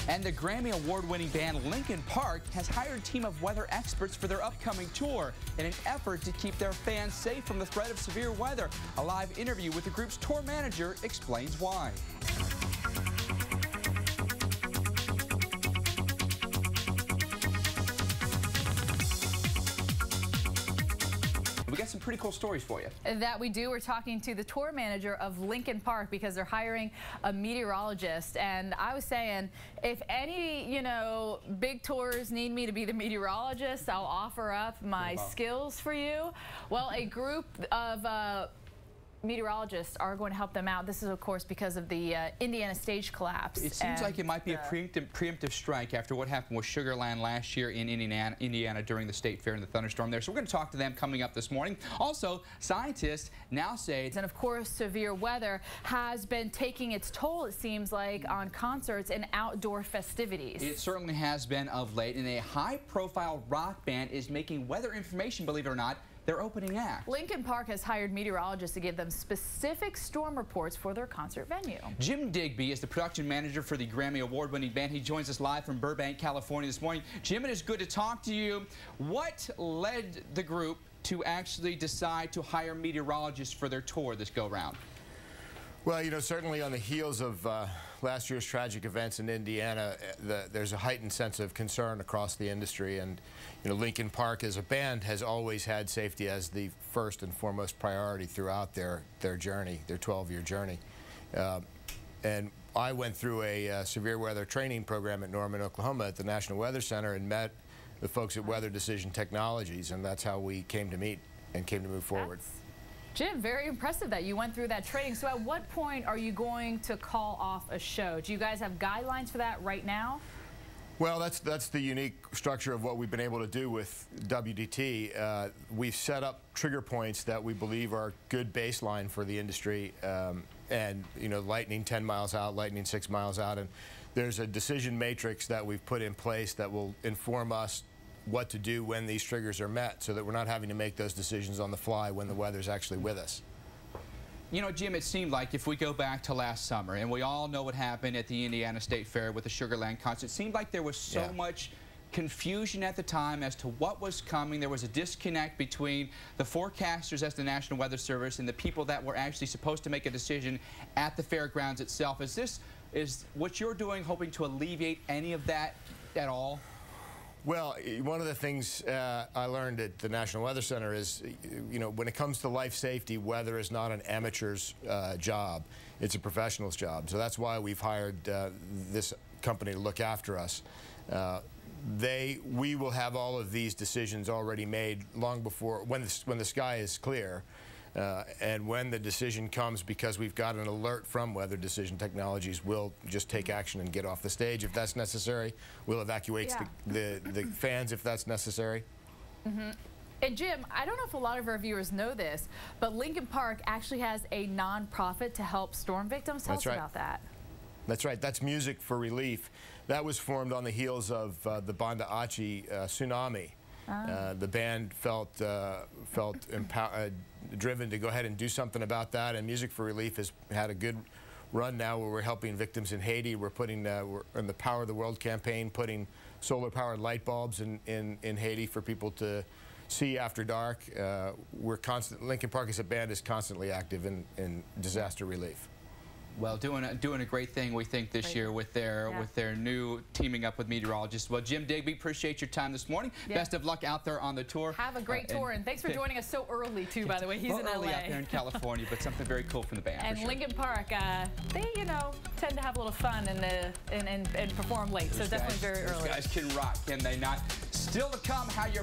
And the Grammy Award-winning band Linkin Park has hired a team of weather experts for their upcoming tour in an effort to keep their fans safe from the threat of severe weather. A live interview with the group's tour manager explains why. We got some pretty cool stories for you. That we do. We're talking to the tour manager of Linkin Park because they're hiring a meteorologist. And I was saying, if any, big tours need me to be the meteorologist, I'll offer up my skills for you. Well, a group of meteorologists are going to help them out. This is, of course, because of the Indiana stage collapse. It seems like it might be a preemptive strike after what happened with Sugar Land last year in Indiana during the state fair and the thunderstorm there. So we're going to talk to them coming up this morning. Also, scientists now say... And of course, severe weather has been taking its toll, it seems like, on concerts and outdoor festivities. It certainly has been of late, and a high-profile rock band is making weather information, believe it or not, their opening act. Linkin Park has hired meteorologists to give them specific storm reports for their concert venue. Jim Digby is the production manager for the Grammy Award-winning band. He joins us live from Burbank, California this morning. Jim, it is good to talk to you. What led the group to actually decide to hire meteorologists for their tour this go-round? Well, certainly on the heels of last year's tragic events in Indiana, there's a heightened sense of concern across the industry. And, Linkin Park as a band has always had safety as the first and foremost priority throughout their journey, their 12-year journey. And I went through a severe weather training program at Norman, Oklahoma at the National Weather Center and met the folks at Weather Decision Technologies, and that's how we came to meet and came to move forward. Jim, very impressive that you went through that training. So at what point are you going to call off a show? Do you guys have guidelines for that right now? Well, that's the unique structure of what we've been able to do with WDT. We've set up trigger points that we believe are good baseline for the industry. And, lightning 10 miles out, lightning 6 miles out. And there's a decision matrix that we've put in place that will inform us what to do when these triggers are met so that we're not having to make those decisions on the fly when the weather's actually with us. Jim, it seemed like if we go back to last summer, and we all know what happened at the Indiana State Fair with the Sugar Land concert, it seemed like there was so much confusion at the time as to what was coming. There was a disconnect between the forecasters as the National Weather Service and the people that were actually supposed to make a decision at the fairgrounds itself. Is what you're doing hoping to alleviate any of that at all? Well, one of the things I learned at the National Weather Center is, when it comes to life safety, weather is not an amateur's job. It's a professional's job. So that's why we've hired this company to look after us. We will have all of these decisions already made long before, when the sky is clear. And when the decision comes, because we've got an alert from Weather Decision Technologies, we'll just take action and get off the stage if that's necessary. We'll evacuate the fans if that's necessary. And Jim, I don't know if a lot of our viewers know this, but Linkin Park actually has a non-profit to help storm victims. Tell us about that. That's right. That's Music for Relief. That was formed on the heels of the Banda Aceh tsunami. The band felt driven to go ahead and do something about that, and Music for Relief has had a good run now where we're helping victims in Haiti. We're in the Power of the World campaign, putting solar-powered light bulbs in Haiti for people to see after dark. Linkin Park as a band is constantly active in disaster relief. Well, doing a great thing, we think, this year with their new teaming up with meteorologists. Well, Jim Digby, appreciate your time this morning. Best of luck out there on the tour. Have a great tour, and thanks for joining us so early too. By the way, he's in LA. Early out there in California, but something very cool from the band. And Linkin Park, they tend to have a little fun and perform late, so definitely very early. Those guys can rock, can they not? Still to come, how your